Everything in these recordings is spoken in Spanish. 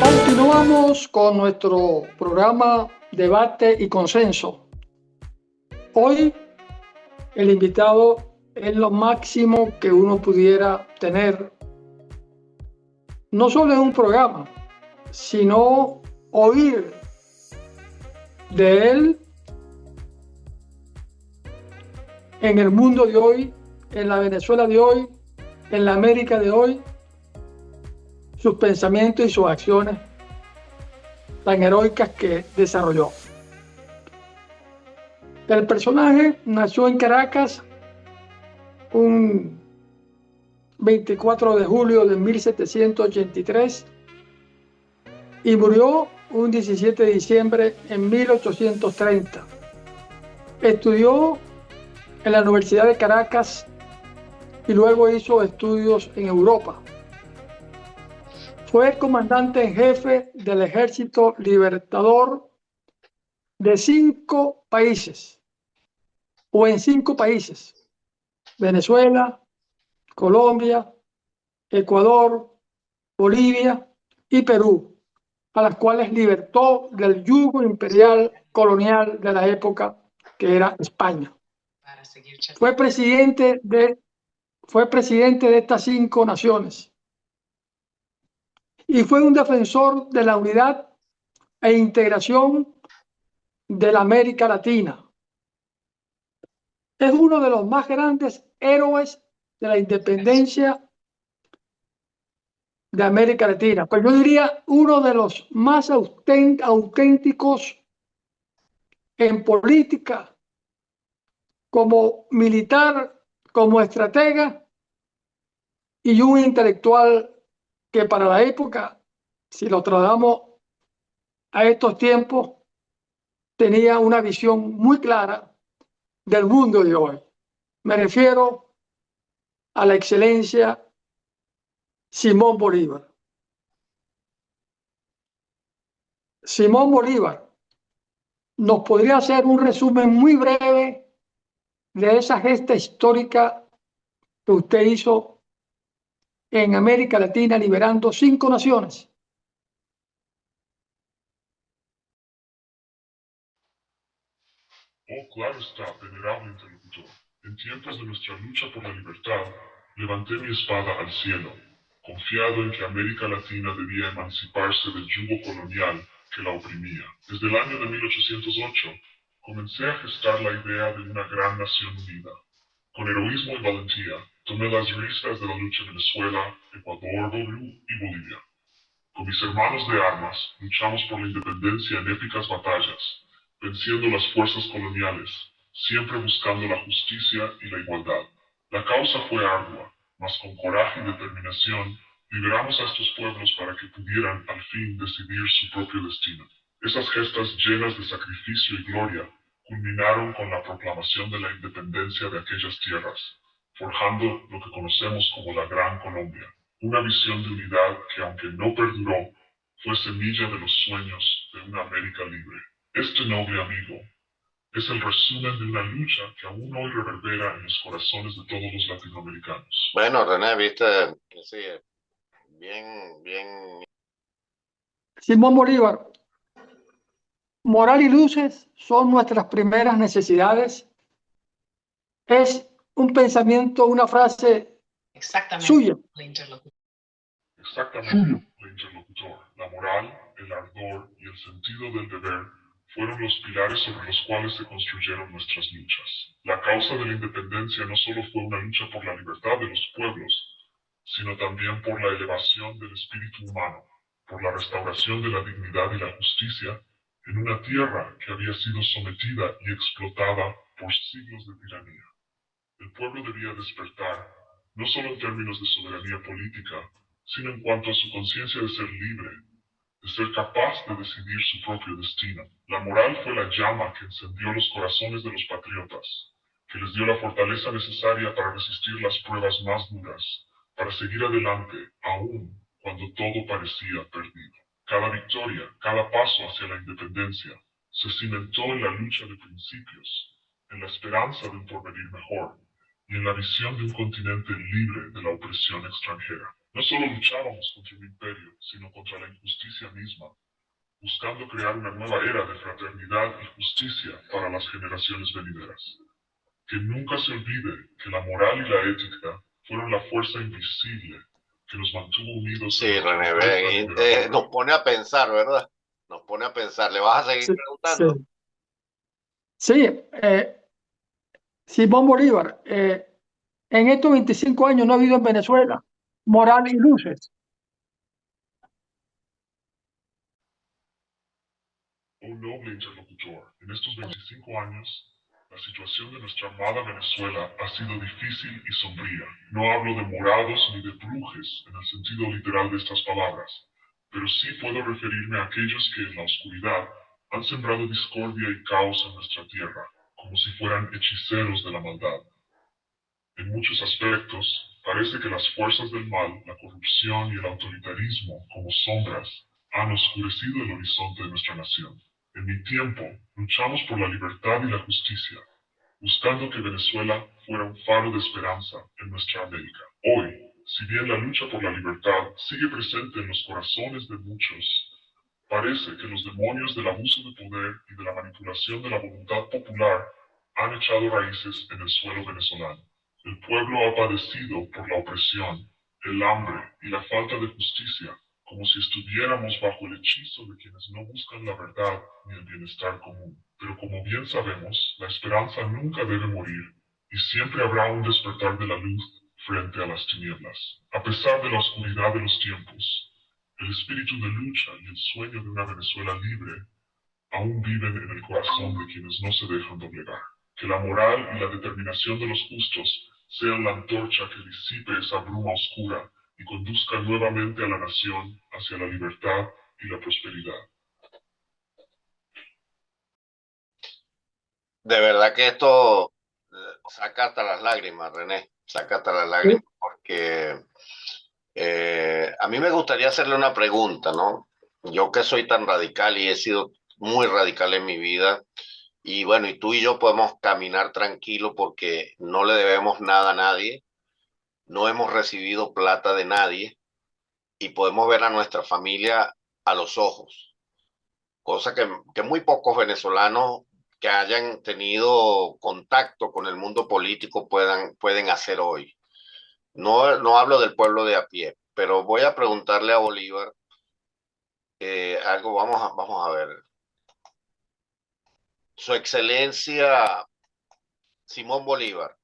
Continuamos con nuestro programa Debate y Consenso. Hoy el invitado es lo máximo que uno pudiera tener, no solo en un programa, sino oír de él en el mundo de hoy, en la Venezuela de hoy, en la América de hoy, sus pensamientos y sus acciones tan heroicas que desarrolló. El personaje nació en Caracas un 24 de julio de 1783 y murió un 17 de diciembre en 1830. Estudió en la Universidad de Caracas y luego hizo estudios en Europa. Fue comandante en jefe del Ejército Libertador de 5 países, o en 5 países: Venezuela, Colombia, Ecuador, Bolivia y Perú, a las cuales libertó del yugo imperial colonial de la época, que era España. Fue presidente de estas 5 naciones y fue un defensor de la unidad e integración de la América Latina. Es uno de los más grandes héroes de la independencia de América Latina, pero yo diría uno de los más auténticos en política, como militar, como estratega y un intelectual que para la época, si lo trasladamos a estos tiempos, tenía una visión muy clara del mundo de hoy. Me refiero a la excelencia Simón Bolívar. Simón Bolívar nos podría hacer un resumen muy breve de esa gesta histórica que usted hizo en América Latina, liberando 5 naciones. Oh, claro está, venerable interlocutor. En tiempos de nuestra lucha por la libertad, levanté mi espada al cielo, confiado en que América Latina debía emanciparse del yugo colonial que la oprimía. Desde el año de 1808, comencé a gestar la idea de una gran nación unida. Con heroísmo y valentía, tomé las ristas de la lucha en Venezuela, Ecuador, Perú y Bolivia. Con mis hermanos de armas, luchamos por la independencia en épicas batallas, venciendo las fuerzas coloniales, siempre buscando la justicia y la igualdad. La causa fue ardua, mas con coraje y determinación liberamos a estos pueblos para que pudieran al fin decidir su propio destino. Esas gestas llenas de sacrificio y gloria culminaron con la proclamación de la independencia de aquellas tierras, forjando lo que conocemos como la Gran Colombia, una visión de unidad que, aunque no perduró, fue semilla de los sueños de una América libre. Este noble amigo es el resumen de una lucha que aún hoy reverbera en los corazones de todos los latinoamericanos. Bueno, René, viste, sí, bien. Simón Bolívar, moral y luces son nuestras primeras necesidades. Es un pensamiento, una frase suya. Exactamente, el interlocutor. La moral, el ardor y el sentido del deber fueron los pilares sobre los cuales se construyeron nuestras luchas. La causa de la independencia no solo fue una lucha por la libertad de los pueblos, sino también por la elevación del espíritu humano, por la restauración de la dignidad y la justicia en una tierra que había sido sometida y explotada por siglos de tiranía. El pueblo debía despertar, no solo en términos de soberanía política, sino en cuanto a su conciencia de ser libre, de ser capaz de decidir su propio destino. La moral fue la llama que encendió los corazones de los patriotas, que les dio la fortaleza necesaria para resistir las pruebas más duras, para seguir adelante aún cuando todo parecía perdido. Cada victoria, cada paso hacia la independencia, se cimentó en la lucha de principios, en la esperanza de un porvenir mejor y en la visión de un continente libre de la opresión extranjera. No solo luchábamos contra un imperio, sino contra la injusticia misma, buscando crear una nueva era de fraternidad y justicia para las generaciones venideras. Que nunca se olvide que la moral y la ética fueron la fuerza invisible que nos mantuvo unidos en Sí, nuestra René, lucha ven, liberadora. nos pone a pensar, ¿verdad? Nos pone a pensar. ¿Le vas a seguir Sí, sí, preguntando? sí, Simón Bolívar, en estos 25 años no ha habido en Venezuela moral y luces. Oh noble interlocutor, en estos 25 años, la situación de nuestra amada Venezuela ha sido difícil y sombría. No hablo de morados ni de brujes en el sentido literal de estas palabras, pero sí puedo referirme a aquellos que en la oscuridad han sembrado discordia y caos en nuestra tierra, como si fueran hechiceros de la maldad. En muchos aspectos, parece que las fuerzas del mal, la corrupción y el autoritarismo, como sombras, han oscurecido el horizonte de nuestra nación. En mi tiempo, luchamos por la libertad y la justicia, buscando que Venezuela fuera un faro de esperanza en nuestra América. Hoy, si bien la lucha por la libertad sigue presente en los corazones de muchos, parece que los demonios del abuso de poder y de la manipulación de la voluntad popular han echado raíces en el suelo venezolano. El pueblo ha padecido por la opresión, el hambre y la falta de justicia, como si estuviéramos bajo el hechizo de quienes no buscan la verdad ni el bienestar común. Pero como bien sabemos, la esperanza nunca debe morir y siempre habrá un despertar de la luz frente a las tinieblas. A pesar de la oscuridad de los tiempos, el espíritu de lucha y el sueño de una Venezuela libre aún viven en el corazón de quienes no se dejan doblegar. Que la moral y la determinación de los justos sean la antorcha que disipe esa bruma oscura y conduzca nuevamente a la nación hacia la libertad y la prosperidad. De verdad que esto saca hasta las lágrimas, René, saca hasta las lágrimas, porque a mí me gustaría hacerle una pregunta, ¿no? Yo que soy tan radical y he sido muy radical en mi vida, y bueno, y tú y yo podemos caminar tranquilo porque no le debemos nada a nadie, no hemos recibido plata de nadie y podemos ver a nuestra familia a los ojos, cosa que muy pocos venezolanos que hayan tenido contacto con el mundo político pueden hacer hoy. No, no hablo del pueblo de a pie, pero voy a preguntarle a Bolívar algo, vamos a ver. Su Excelencia Simón Bolívar,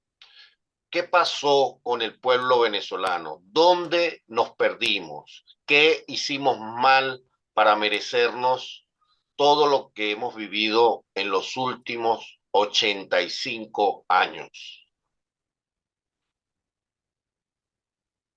¿qué pasó con el pueblo venezolano? ¿Dónde nos perdimos? ¿Qué hicimos mal para merecernos todo lo que hemos vivido en los últimos 85 años?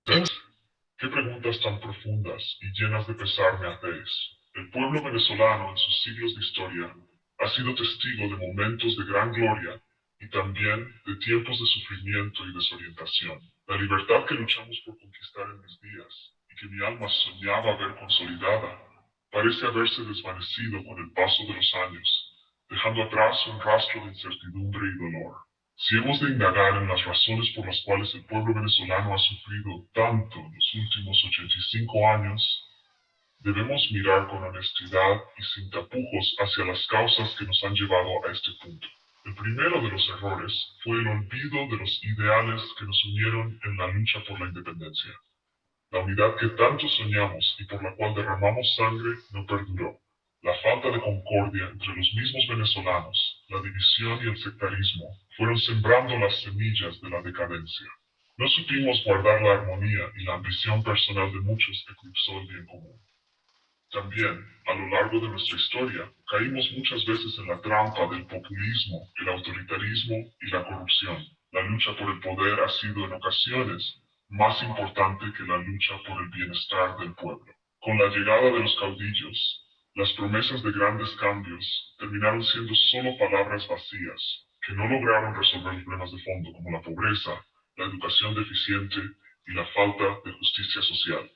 ¿Qué preguntas tan profundas y llenas de pesar me hacéis? El pueblo venezolano en sus siglos de historia ha sido testigo de momentos de gran gloria y también de tiempos de sufrimiento y desorientación. La libertad que luchamos por conquistar en mis días y que mi alma soñaba ver consolidada parece haberse desvanecido con el paso de los años, dejando atrás un rastro de incertidumbre y dolor. Si hemos de indagar en las razones por las cuales el pueblo venezolano ha sufrido tanto en los últimos 85 años, debemos mirar con honestidad y sin tapujos hacia las causas que nos han llevado a este punto. El primero de los errores fue el olvido de los ideales que nos unieron en la lucha por la independencia. La unidad que tanto soñamos y por la cual derramamos sangre no perduró. La falta de concordia entre los mismos venezolanos, la división y el sectarismo fueron sembrando las semillas de la decadencia. No supimos guardar la armonía y la ambición personal de muchos eclipsó el bien común. También, a lo largo de nuestra historia, caímos muchas veces en la trampa del populismo, el autoritarismo y la corrupción. La lucha por el poder ha sido en ocasiones más importante que la lucha por el bienestar del pueblo. Con la llegada de los caudillos, las promesas de grandes cambios terminaron siendo solo palabras vacías, que no lograron resolver los problemas de fondo como la pobreza, la educación deficiente y la falta de justicia social.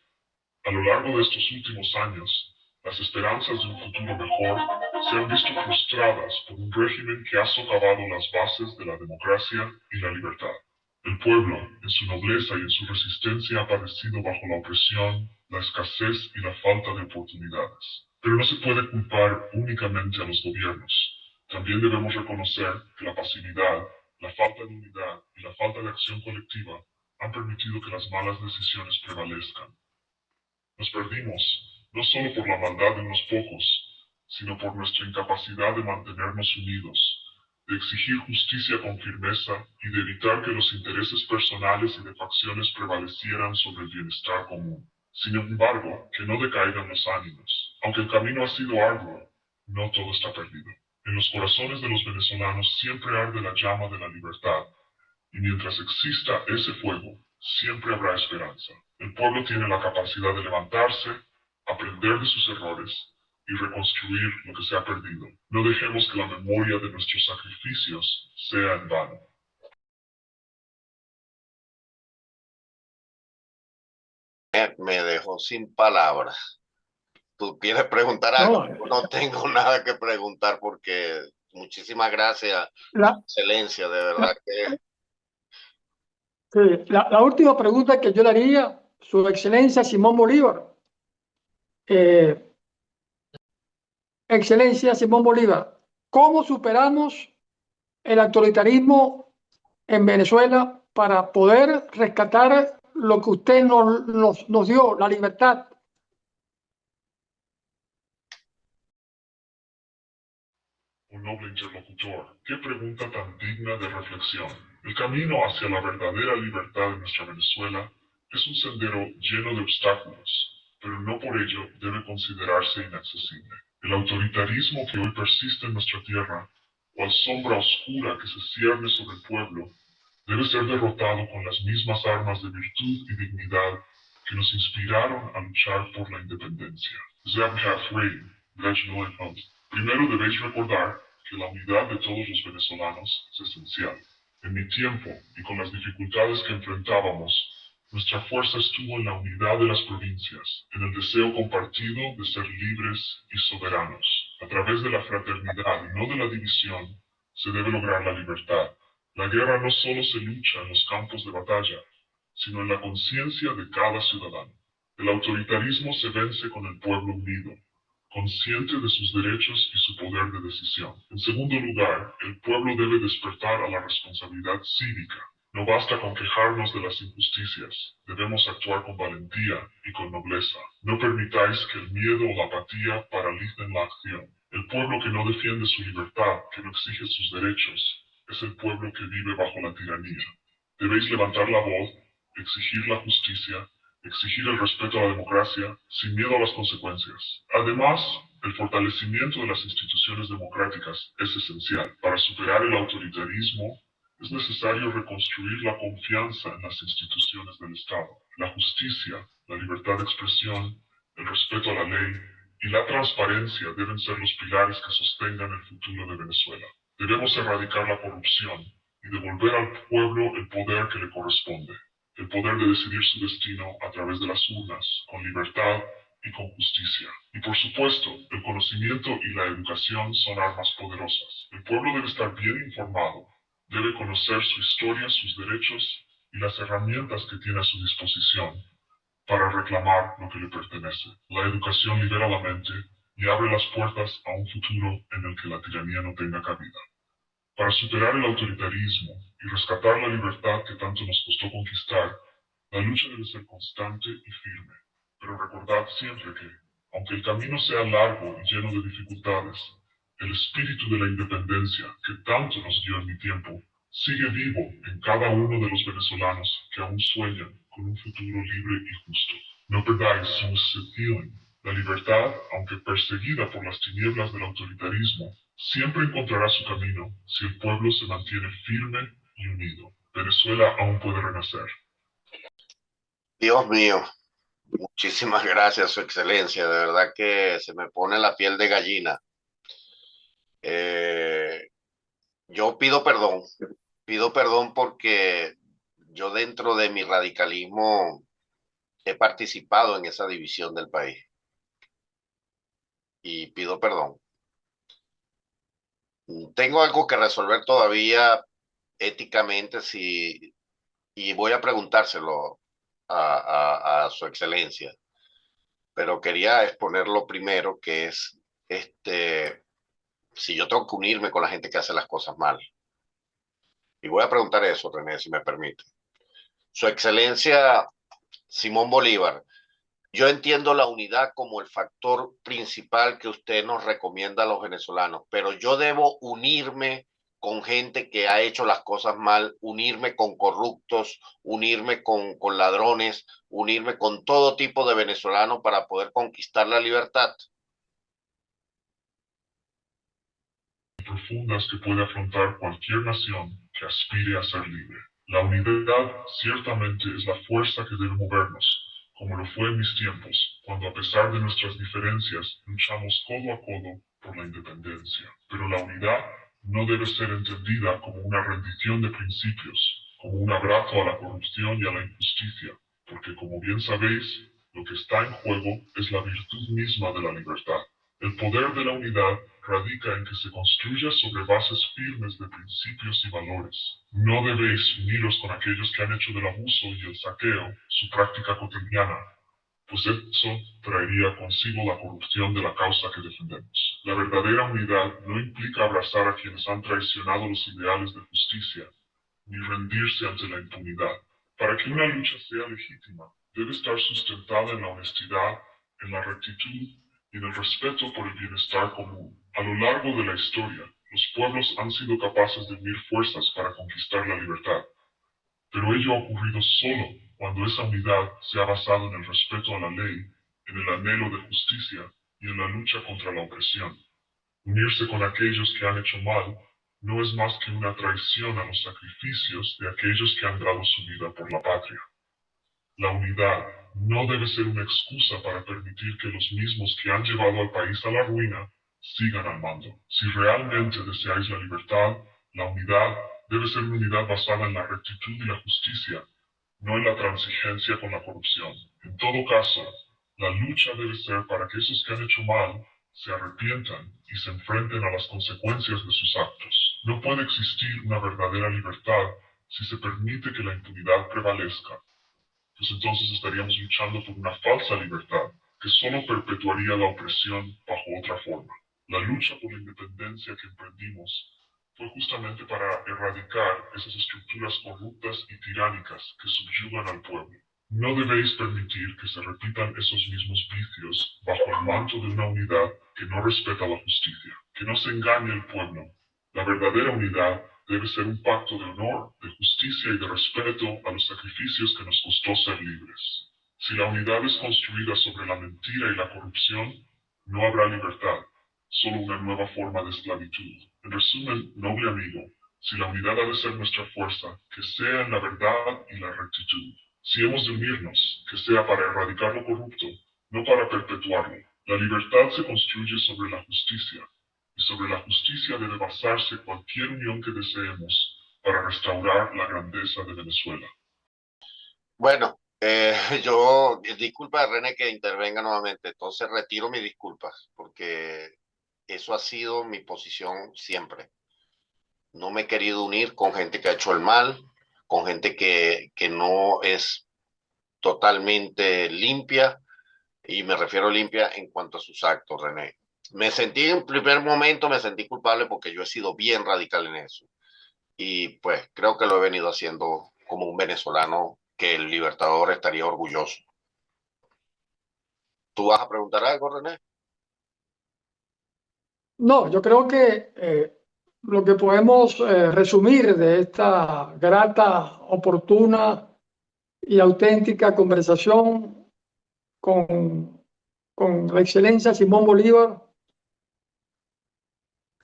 A lo largo de estos últimos años, las esperanzas de un futuro mejor se han visto frustradas por un régimen que ha socavado las bases de la democracia y la libertad. El pueblo, en su nobleza y en su resistencia, ha padecido bajo la opresión, la escasez y la falta de oportunidades. Pero no se puede culpar únicamente a los gobiernos. También debemos reconocer que la pasividad, la falta de unidad y la falta de acción colectiva han permitido que las malas decisiones prevalezcan. Nos perdimos, no solo por la maldad de unos pocos, sino por nuestra incapacidad de mantenernos unidos, de exigir justicia con firmeza y de evitar que los intereses personales y de facciones prevalecieran sobre el bienestar común. Sin embargo, que no decaigan los ánimos. Aunque el camino ha sido arduo, no todo está perdido. En los corazones de los venezolanos siempre arde la llama de la libertad, y mientras exista ese fuego, siempre habrá esperanza. El pueblo tiene la capacidad de levantarse, aprender de sus errores y reconstruir lo que se ha perdido. No dejemos que la memoria de nuestros sacrificios sea en vano. Me dejó sin palabras. ¿Tú quieres preguntar algo? No, No tengo nada que preguntar porque muchísimas gracias, la, excelencia, de verdad la, que sí, la última pregunta que yo le haría, Su Excelencia Simón Bolívar. Eh, Excelencia Simón Bolívar, ¿cómo superamos el autoritarismo en Venezuela para poder rescatar lo que usted nos dio, la libertad? Un noble interlocutor, qué pregunta tan digna de reflexión. El camino hacia la verdadera libertad de nuestra Venezuela es un sendero lleno de obstáculos, pero no por ello debe considerarse inaccesible. El autoritarismo que hoy persiste en nuestra tierra, cual sombra oscura que se cierne sobre el pueblo, debe ser derrotado con las mismas armas de virtud y dignidad que nos inspiraron a luchar por la independencia. Primero debéis recordar que la unidad de todos los venezolanos es esencial. En mi tiempo y con las dificultades que enfrentábamos, nuestra fuerza estuvo en la unidad de las provincias, en el deseo compartido de ser libres y soberanos. A través de la fraternidad y no de la división, se debe lograr la libertad. La guerra no solo se lucha en los campos de batalla, sino en la conciencia de cada ciudadano. El autoritarismo se vence con el pueblo unido, consciente de sus derechos y su poder de decisión. En segundo lugar, el pueblo debe despertar a la responsabilidad cívica. No basta con quejarnos de las injusticias, debemos actuar con valentía y con nobleza. No permitáis que el miedo o la apatía paralicen la acción. El pueblo que no defiende su libertad, que no exige sus derechos, es el pueblo que vive bajo la tiranía. Debéis levantar la voz, exigir la justicia, exigir el respeto a la democracia sin miedo a las consecuencias. Además, el fortalecimiento de las instituciones democráticas es esencial. Para superar el autoritarismo, es necesario reconstruir la confianza en las instituciones del Estado. La justicia, la libertad de expresión, el respeto a la ley y la transparencia deben ser los pilares que sostengan el futuro de Venezuela. Debemos erradicar la corrupción y devolver al pueblo el poder que le corresponde, el poder de decidir su destino a través de las urnas, con libertad y con justicia. Y por supuesto, el conocimiento y la educación son armas poderosas. El pueblo debe estar bien informado, debe conocer su historia, sus derechos y las herramientas que tiene a su disposición para reclamar lo que le pertenece. La educación libera la mente y abre las puertas a un futuro en el que la tiranía no tenga cabida. Para superar el autoritarismo y rescatar la libertad que tanto nos costó conquistar, la lucha debe ser constante y firme. Pero recordad siempre que, aunque el camino sea largo y lleno de dificultades, el espíritu de la independencia que tanto nos dio en mi tiempo sigue vivo en cada uno de los venezolanos que aún sueñan con un futuro libre y justo. No perdáis su feeling. La libertad, aunque perseguida por las tinieblas del autoritarismo, siempre encontrará su camino si el pueblo se mantiene firme y unido. Venezuela aún puede renacer. Dios mío, muchísimas gracias, Su Excelencia. De verdad que se me pone la piel de gallina. Eh, yo pido perdón porque yo dentro de mi radicalismo he participado en esa división del país y pido perdón. Tengo algo que resolver todavía éticamente si y voy a preguntárselo a su excelencia, pero quería exponerlo primero, que es si yo tengo que unirme con la gente que hace las cosas mal. Y voy a preguntar eso, René, si me permite. Su excelencia Simón Bolívar, yo entiendo la unidad como el factor principal que usted nos recomienda a los venezolanos, pero yo debo unirme con gente que ha hecho las cosas mal, unirme con corruptos, unirme con ladrones, unirme con todo tipo de venezolanos para poder conquistar la libertad. Profundas que puede afrontar cualquier nación que aspire a ser libre. La unidad ciertamente es la fuerza que debe movernos, como lo fue en mis tiempos, cuando a pesar de nuestras diferencias luchamos codo a codo por la independencia. Pero la unidad no debe ser entendida como una rendición de principios, como un abrazo a la corrupción y a la injusticia, porque como bien sabéis, lo que está en juego es la virtud misma de la libertad. El poder de la unidad radica en que se construya sobre bases firmes de principios y valores. No debéis uniros con aquellos que han hecho del abuso y el saqueo su práctica cotidiana, pues eso traería consigo la corrupción de la causa que defendemos. La verdadera unidad no implica abrazar a quienes han traicionado los ideales de justicia, ni rendirse ante la impunidad. Para que una lucha sea legítima, debe estar sustentada en la honestidad, en la rectitud y en el respeto por el bienestar común. A lo largo de la historia, los pueblos han sido capaces de unir fuerzas para conquistar la libertad, pero ello ha ocurrido solo cuando esa unidad se ha basado en el respeto a la ley, en el anhelo de justicia y en la lucha contra la opresión. Unirse con aquellos que han hecho mal no es más que una traición a los sacrificios de aquellos que han dado su vida por la patria. La unidad no debe ser una excusa para permitir que los mismos que han llevado al país a la ruina sigan al mando. Si realmente deseáis la libertad, la unidad debe ser una unidad basada en la rectitud y la justicia, no en la transigencia con la corrupción. En todo caso, la lucha debe ser para que esos que han hecho mal se arrepientan y se enfrenten a las consecuencias de sus actos. No puede existir una verdadera libertad si se permite que la impunidad prevalezca, pues entonces estaríamos luchando por una falsa libertad que solo perpetuaría la opresión bajo otra forma. La lucha por la independencia que emprendimos fue justamente para erradicar esas estructuras corruptas y tiránicas que subyugan al pueblo. No debéis permitir que se repitan esos mismos vicios bajo el manto de una unidad que no respeta la justicia, que no se engañe el pueblo. La verdadera unidad debe ser un pacto de honor, de justicia y de respeto a los sacrificios que nos costó ser libres. Si la unidad es construida sobre la mentira y la corrupción, no habrá libertad, solo una nueva forma de esclavitud. En resumen, noble amigo, si la unidad ha de ser nuestra fuerza, que sea en la verdad y la rectitud. Si hemos de unirnos, que sea para erradicar lo corrupto, no para perpetuarlo. La libertad se construye sobre la justicia, y sobre la justicia debe basarse cualquier unión que deseemos para restaurar la grandeza de Venezuela. Bueno, disculpa René que intervenga nuevamente, entonces retiro mis disculpas, porque eso ha sido mi posición siempre. No me he querido unir con gente que ha hecho el mal, con gente que no es totalmente limpia, y me refiero a limpia en cuanto a sus actos, René. En primer momento me sentí culpable porque yo he sido bien radical en eso. Y pues creo que lo he venido haciendo como un venezolano que el Libertador estaría orgulloso. ¿Tú vas a preguntar algo, René? No, yo creo que lo que podemos resumir de esta grata, oportuna y auténtica conversación con la excelencia Simón Bolívar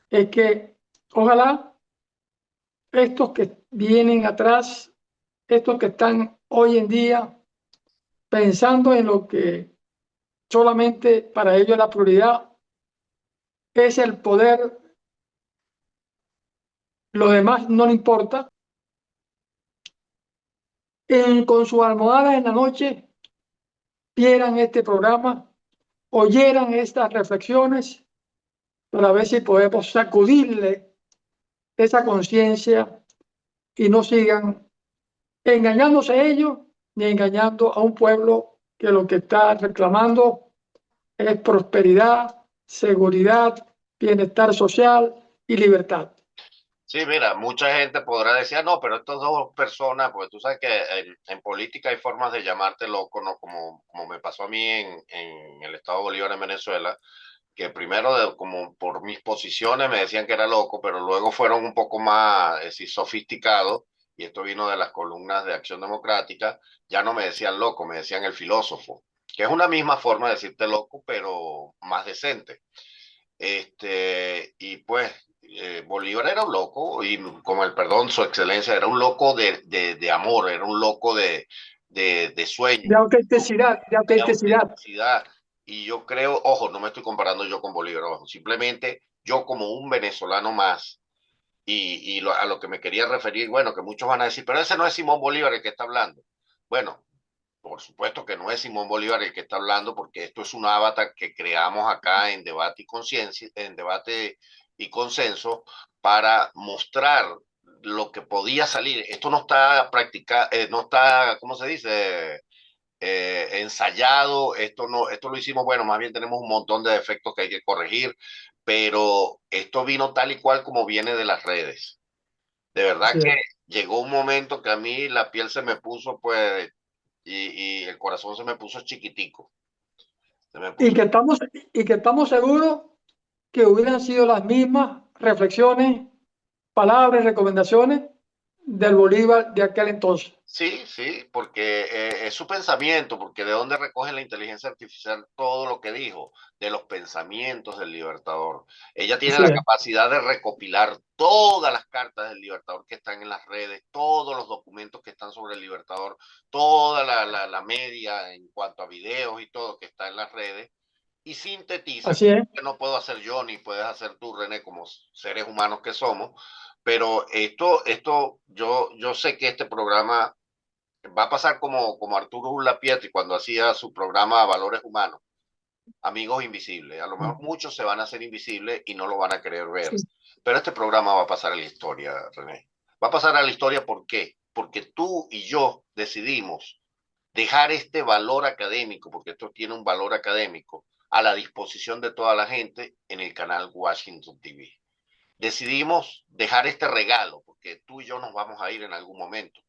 es que ojalá estos que vienen atrás, estos que están hoy en día pensando en lo que solamente para ellos la prioridad es el poder, lo demás no le importa, con sus almohadas en la noche vieran este programa, oyeran estas reflexiones para ver si podemos sacudirle esa conciencia y no sigan engañándose ellos ni engañando a un pueblo que lo que está reclamando es prosperidad, seguridad, bienestar social y libertad. Sí, mira, mucha gente podrá decir, "Ah, no, pero estas dos personas, pues tú sabes que en política hay formas de llamarte loco, ¿no? Como me pasó a mí en el estado Bolívar en Venezuela, que primero como por mis posiciones me decían que era loco, pero luego fueron un poco más sí, sofisticados, y esto vino de las columnas de Acción Democrática, ya no me decían loco, me decían el filósofo, que es una misma forma de decirte loco, pero más decente. Y pues Bolívar era un loco, y con el perdón, su excelencia era un loco de amor, era un loco de De sueño, autenticidad, de de autenticidad. autenticidad. Y yo creo, ojo, no me estoy comparando yo con Bolívar, ojo, simplemente yo como un venezolano más, a lo que me quería referir, bueno, que muchos van a decir, pero ese no es Simón Bolívar el que está hablando. Bueno, por supuesto que no es Simón Bolívar el que está hablando, porque esto es un avatar que creamos acá en debate y conciencia, en debate y consenso, para mostrar lo que podía salir. Esto no está practicado, no está, ¿cómo se dice? Ensayado. Esto lo hicimos, bueno, más bien tenemos un montón de defectos que hay que corregir, pero esto vino tal y cual como viene de las redes. De verdad Así que es. llegó un momento que a mí la piel se me puso, pues, y el corazón se me puso chiquitico. Se me Y puso. que estamos, y que estamos seguros que hubieran sido las mismas reflexiones, palabras, recomendaciones del Bolívar de aquel entonces. Sí, sí, porque es su pensamiento, porque de dónde recoge la inteligencia artificial todo lo que dijo, de los pensamientos del Libertador. Ella tiene Así la es. capacidad de recopilar todas las cartas del Libertador que están en las redes, todos los documentos que están sobre el Libertador, toda la media en cuanto a videos y todo que está en las redes, y sintetiza, Así es. que no puedo hacer yo ni puedes hacer tú, René, como seres humanos que somos, pero yo sé que este programa va a pasar como Arturo Urlapietri cuando hacía su programa Valores Humanos, Amigos Invisibles. A lo mejor muchos se van a hacer invisibles y no lo van a querer ver. Sí. Pero este programa va a pasar a la historia, René. Va a pasar a la historia, ¿por qué? Porque tú y yo decidimos dejar este valor académico, porque esto tiene un valor académico, a la disposición de toda la gente en el canal Washington TV. Decidimos dejar este regalo, porque tú y yo nos vamos a ir en algún momento,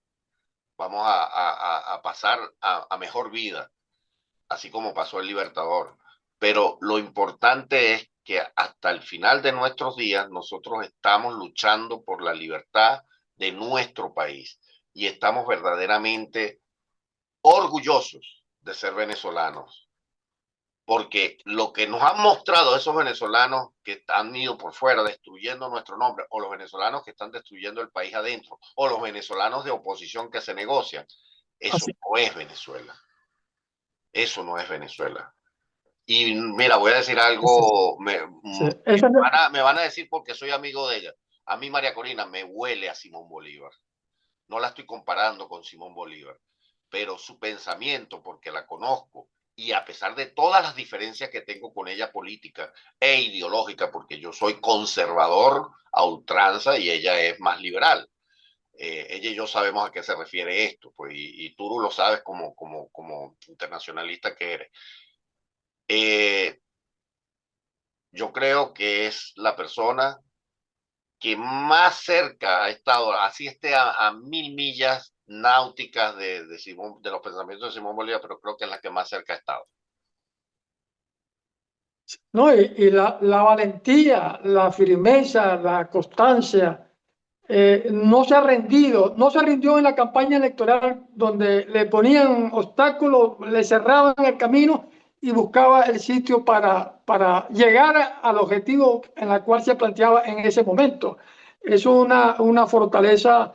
vamos a pasar a mejor vida, así como pasó el Libertador. Pero lo importante es que hasta el final de nuestros días nosotros estamos luchando por la libertad de nuestro país y estamos verdaderamente orgullosos de ser venezolanos, porque lo que nos han mostrado esos venezolanos que han ido por fuera destruyendo nuestro nombre, o los venezolanos que están destruyendo el país adentro, o los venezolanos de oposición que se negocian, eso Así, no es Venezuela. Eso no es Venezuela. Y mira, voy a decir así, algo, sí. Esa no- me van a decir porque soy amigo de ella. A mí María Corina me huele a Simón Bolívar. No la estoy comparando con Simón Bolívar, pero su pensamiento, porque la conozco, y a pesar de todas las diferencias que tengo con ella política e ideológica, porque yo soy conservador a ultranza y ella es más liberal. Ella y yo sabemos a qué se refiere esto, pues, y tú lo sabes como internacionalista que eres. Eh, yo creo que es la persona que más cerca ha estado, así esté a 1000 millas náuticas de los pensamientos de Simón Bolívar, pero creo que es la que más cerca ha estado. ¿No? Y la valentía, la firmeza, la constancia, no se ha rendido, no se rindió en la campaña electoral donde le ponían obstáculos, le cerraban el camino y buscaba el sitio para llegar al objetivo en la cual se planteaba en ese momento. Es una fortaleza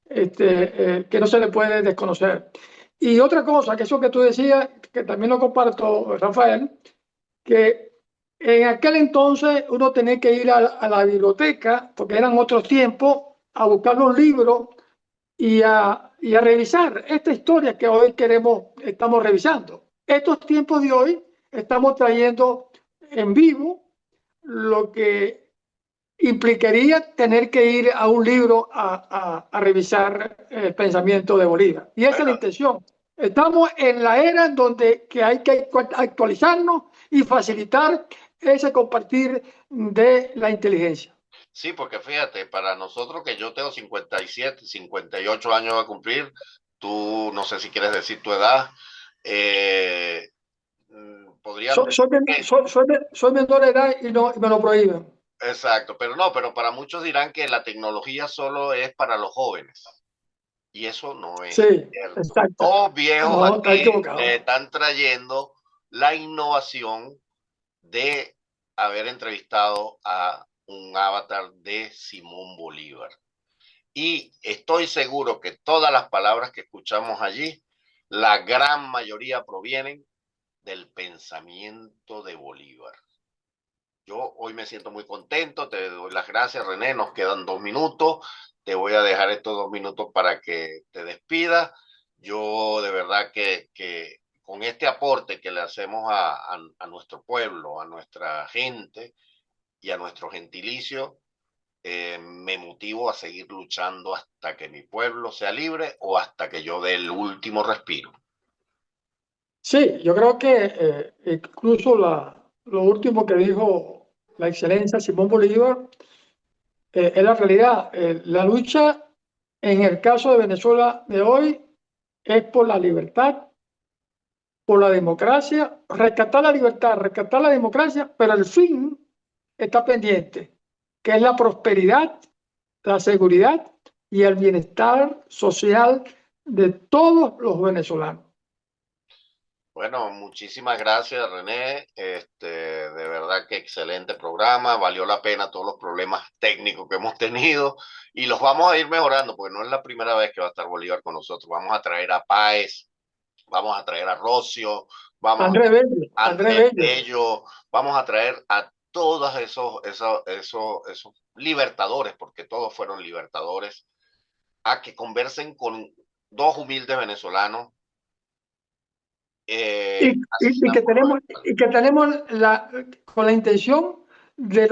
que no se le puede desconocer. Y otra cosa, que eso que tú decías, que también lo comparto, Rafael, que en aquel entonces uno tenía que ir a la biblioteca, porque eran otros tiempos, a buscar los libros y a revisar esta historia que hoy estamos revisando. Estos tiempos de hoy estamos trayendo en vivo lo que implicaría tener que ir a un libro a revisar el pensamiento de Bolívar. Y esa es la intención. Estamos en la era donde que hay que actualizarnos y facilitar ese compartir de la inteligencia. Sí, porque fíjate, para nosotros que yo tengo 57, 58 años a cumplir, tú no sé si quieres decir tu edad, podríamos Soy menor de edad y no, me lo prohíben. exacto, pero no, pero para muchos dirán que la tecnología solo es para los jóvenes. Y eso no es Sí, cierto. exacto. Los viejos No, está aquí equivocado. están trayendo la innovación de haber entrevistado a un avatar de Simón Bolívar. Y estoy seguro que todas las palabras que escuchamos allí, la gran mayoría provienen del pensamiento de Bolívar. Yo hoy me siento muy contento, te doy las gracias, René, nos quedan 2 minutos, te voy a dejar estos 2 minutos para que te despidas. Yo de verdad que con este aporte que le hacemos a nuestro pueblo, a nuestra gente y a nuestro gentilicio, me motivo a seguir luchando hasta que mi pueblo sea libre o hasta que yo dé el último respiro. Sí, yo creo que incluso lo último que dijo la excelencia Simón Bolívar es la realidad. La lucha en el caso de Venezuela de hoy es por la libertad, por la democracia, rescatar la libertad, rescatar la democracia, pero el fin está pendiente, que es la prosperidad, la seguridad y el bienestar social de todos los venezolanos. Bueno, muchísimas gracias, René. De verdad que excelente programa. Valió la pena todos los problemas técnicos que hemos tenido y los vamos a ir mejorando, porque no es la primera vez que va a estar Bolívar con nosotros. Vamos a traer a Páez, vamos a traer a Rocio, vamos a Andrés traer Bello, a Andrés Andrés Bello. Bello, vamos a traer a todos esos libertadores, porque todos fueron libertadores, a que conversen con dos humildes venezolanos. Y que tenemos con la intención de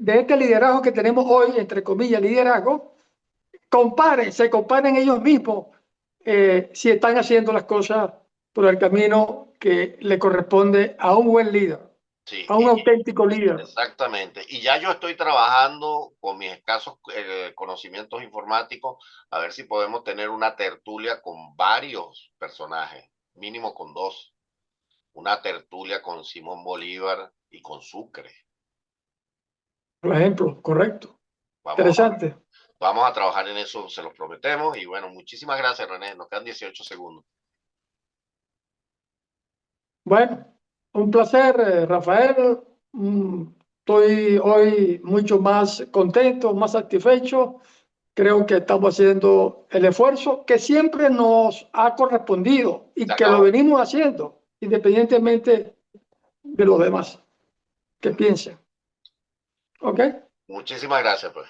este liderazgo que tenemos hoy, entre comillas, liderazgo, se comparen ellos mismos si están haciendo las cosas por el camino que le corresponde a un buen líder, Sí, a un auténtico líder. exactamente. Y ya yo estoy trabajando con mis escasos conocimientos informáticos a ver si podemos tener una tertulia con varios personajes, mínimo con dos. Una tertulia con Simón Bolívar y con Sucre. Por ejemplo, correcto. Vamos, Interesante. vamos a trabajar en eso, se los prometemos. Y bueno, muchísimas gracias, René. Nos quedan 18 segundos. Bueno, un placer, Rafael. Estoy hoy mucho más contento, más satisfecho. Creo que estamos haciendo el esfuerzo que siempre nos ha correspondido Se y que lo acabó. venimos haciendo, independientemente de los demás que piensen. ¿Ok? Muchísimas gracias, pues.